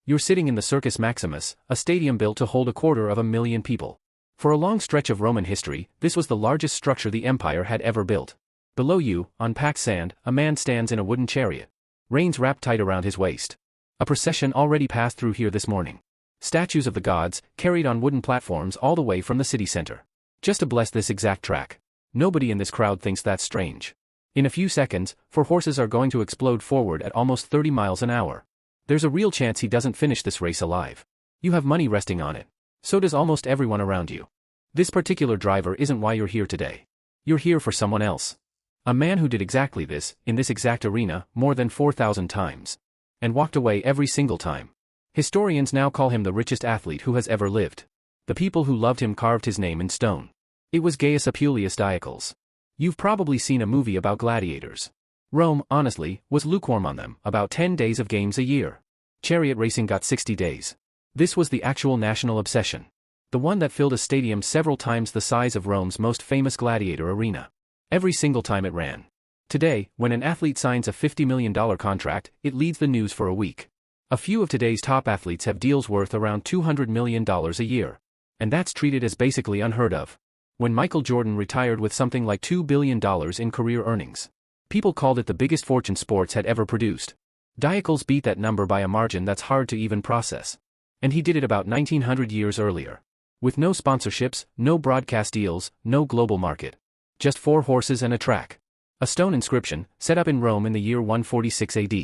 You're sitting in the Circus Maximus, a stadium built to hold 250,000 people. For a long stretch of Roman history, this was the largest structure the empire had ever built. Below you, on packed sand, a man stands in a wooden chariot. Reins wrapped tight around his waist. A procession already passed through here this morning. Statues of the gods, carried on wooden platforms all the way from the city center. Just to bless this exact track. Nobody in this crowd thinks that's strange. In a few seconds, 4 horses are going to explode forward at almost 30 miles an hour. There's a real chance he doesn't finish this race alive. You have money resting on it. So does almost everyone around you. This particular driver isn't why you're here today. You're here for someone else. A man who did exactly this, in this exact arena, more than 4,000 times. And walked away every single time. Historians now call him the richest athlete who has ever lived. The people who loved him carved his name in stone. It was Gaius Appuleius Diocles. You've probably seen a movie about gladiators. Rome, honestly, was lukewarm on them, about 10 days of games a year. Chariot racing got 60 days. This was the actual national obsession. The one that filled a stadium several times the size of Rome's most famous gladiator arena. Every single time it ran. Today, when an athlete signs a $50 million contract, it leads the news for a week. A few of today's top athletes have deals worth around $200 million a year. And that's treated as basically unheard of. When Michael Jordan retired with something like $2 billion in career earnings, people called it the biggest fortune sports had ever produced. Diocles beat that number by a margin that's hard to even process. And he did it about 1900 years earlier. With no sponsorships, no broadcast deals, no global market. Just 4 horses and a track. A stone inscription, set up in Rome in the year 146 AD.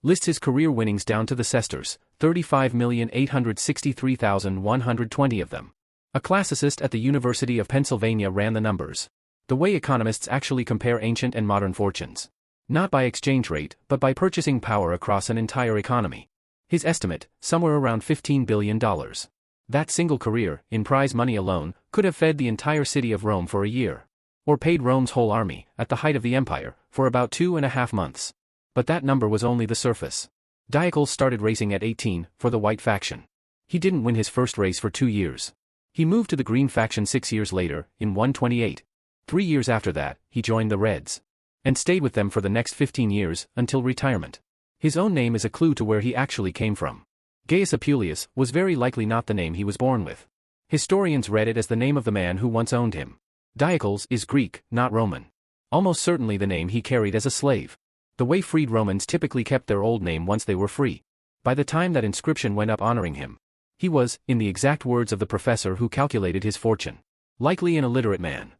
Lists his career winnings down to the sesters, 35,863,120 of them. A classicist at the University of Pennsylvania ran the numbers. The way economists actually compare ancient and modern fortunes. Not by exchange rate, but by purchasing power across an entire economy. His estimate, somewhere around $15 billion. That single career, in prize money alone, could have fed the entire city of Rome for a year. Or paid Rome's whole army, at the height of the empire, for about 2.5 months. But that number was only the surface. Diocles started racing at 18, for the white faction. He didn't win his first race for 2 years. He moved to the green faction 6 years later, in 128. 3 years after that, he joined the Reds. And stayed with them for the next 15 years, until retirement. His own name is a clue to where he actually came from. Gaius Appuleius was very likely not the name he was born with. Historians read it as the name of the man who once owned him. Diocles is Greek, not Roman. Almost certainly the name he carried as a slave. The way freed Romans typically kept their old name once they were free. By the time that inscription went up honoring him, he was, in the exact words of the professor who calculated his fortune, likely an illiterate man.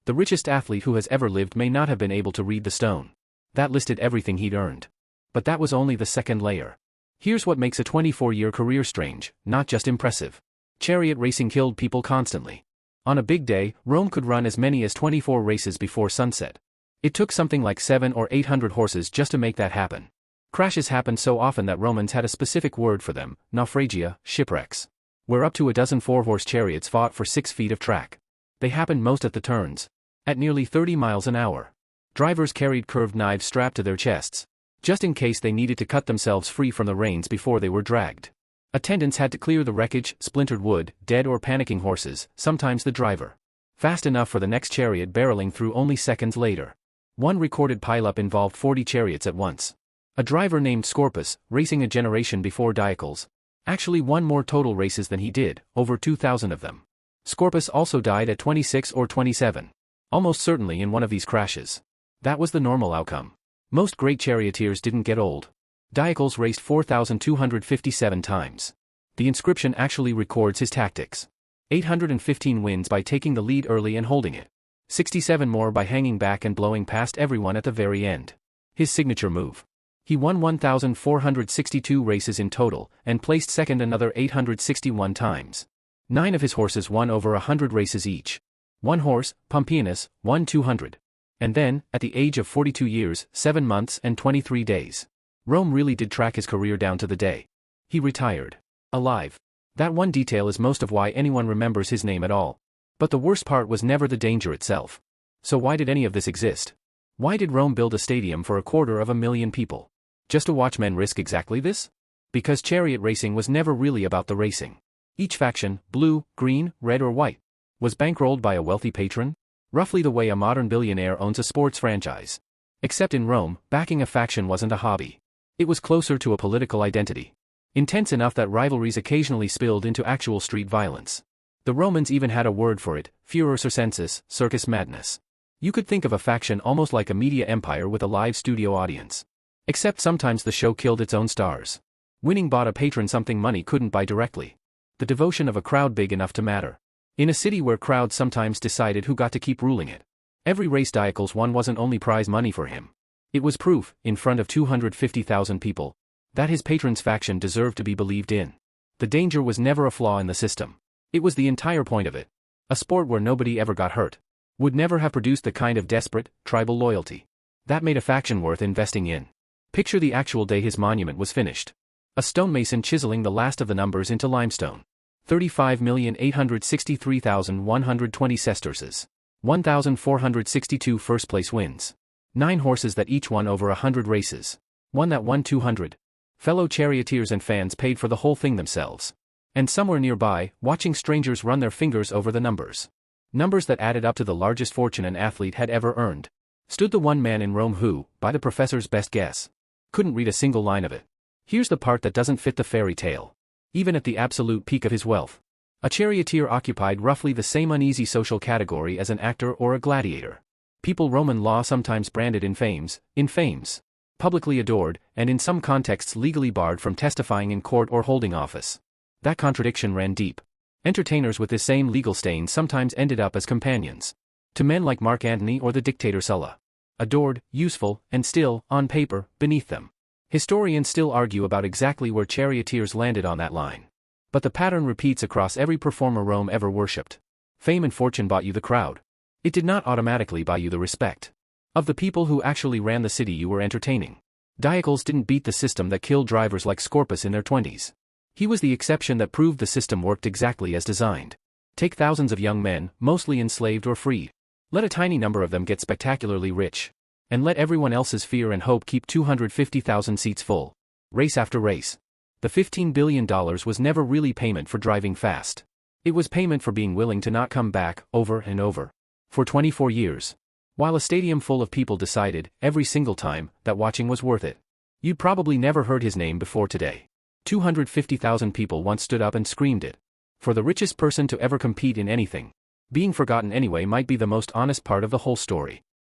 The richest athlete who has ever lived may not have been able to read the stone. That listed everything he'd earned. But that was only the second layer. Here's what makes a 24-year career strange, not just impressive. Chariot racing killed people constantly. On a big day, Rome could run as many as 24 races before sunset. It took something like 700 or 800 horses just to make that happen. Crashes happened so often that Romans had a specific word for them, naufragia, shipwrecks. Where up to a dozen 4-horse chariots fought for 6 feet of track. They happened most at the turns. At nearly 30 miles an hour. Drivers carried curved knives strapped to their chests. Just in case they needed to cut themselves free from the reins before they were dragged. Attendants had to clear the wreckage, splintered wood, dead or panicking horses, sometimes the driver. Fast enough for the next chariot barreling through only seconds later. One recorded pileup involved 40 chariots at once. A driver named Scorpus, racing a generation before Diocles, actually won more total races than he did, over 2,000 of them. Scorpus also died at 26 or 27. Almost certainly in one of these crashes. That was the normal outcome. Most great charioteers didn't get old. Diocles raced 4,257 times. The inscription actually records his tactics. 815 wins by taking the lead early and holding it. 67 more by hanging back and blowing past everyone at the very end. His signature move. He won 1,462 races in total, and placed second another 861 times. 9 of his horses won over 100 races each. One horse, Pompeianus, won 200. And then, at the age of 42 years, 7 months and 23 days. Rome really did track his career down to the day. He retired. Alive. That one detail is most of why anyone remembers his name at all. But the worst part was never the danger itself. So why did any of this exist? Why did Rome build a stadium for 250,000 people? Just to watch men risk exactly this? Because chariot racing was never really about the racing. Each faction, blue, green, red or white, was bankrolled by a wealthy patron, roughly the way a modern billionaire owns a sports franchise. Except in Rome, backing a faction wasn't a hobby. It was closer to a political identity. Intense enough that rivalries occasionally spilled into actual street violence. The Romans even had a word for it, furor circensis, circus madness. You could think of a faction almost like a media empire with a live studio audience. Except sometimes the show killed its own stars. Winning bought a patron something money couldn't buy directly. The devotion of a crowd big enough to matter. In a city where crowds sometimes decided who got to keep ruling it. Every race Diocles won wasn't only prize money for him. It was proof, in front of 250,000 people, that his patron's faction deserved to be believed in. The danger was never a flaw in the system. It was the entire point of it. A sport where nobody ever got hurt. Would never have produced the kind of desperate, tribal loyalty. That made a faction worth investing in. Picture the actual day his monument was finished. A stonemason chiseling the last of the numbers into limestone. 35,863,120 sesterces. 1,462 first-place wins. 9 horses that each won over 100 races. One that won 200. Fellow charioteers and fans paid for the whole thing themselves. And somewhere nearby, watching strangers run their fingers over the numbers. Numbers that added up to the largest fortune an athlete had ever earned. Stood the one man in Rome who, by the professor's best guess, couldn't read a single line of it. Here's the part that doesn't fit the fairy tale. Even at the absolute peak of his wealth, a charioteer occupied roughly the same uneasy social category as an actor or a gladiator. People Roman law sometimes branded infames, publicly adored, and in some contexts legally barred from testifying in court or holding office. That contradiction ran deep. Entertainers with this same legal stain sometimes ended up as companions to men like Mark Antony or the dictator Sulla. Adored, useful, and still, on paper, beneath them. Historians still argue about exactly where charioteers landed on that line. But the pattern repeats across every performer Rome ever worshipped. Fame and fortune bought you the crowd. It did not automatically buy you the respect of the people who actually ran the city you were entertaining. Diocles didn't beat the system that killed drivers like Scorpus in their 20s. He was the exception that proved the system worked exactly as designed. Take thousands of young men, mostly enslaved or freed. Let a tiny number of them get spectacularly rich. And let everyone else's fear and hope keep 250,000 seats full. Race after race. The $15 billion was never really payment for driving fast. It was payment for being willing to not come back, over and over. For 24 years. While a stadium full of people decided, every single time, that watching was worth it. You'd probably never heard his name before today. 250,000 people once stood up and screamed it. For the richest person to ever compete in anything. Being forgotten anyway might be the most honest part of the whole story.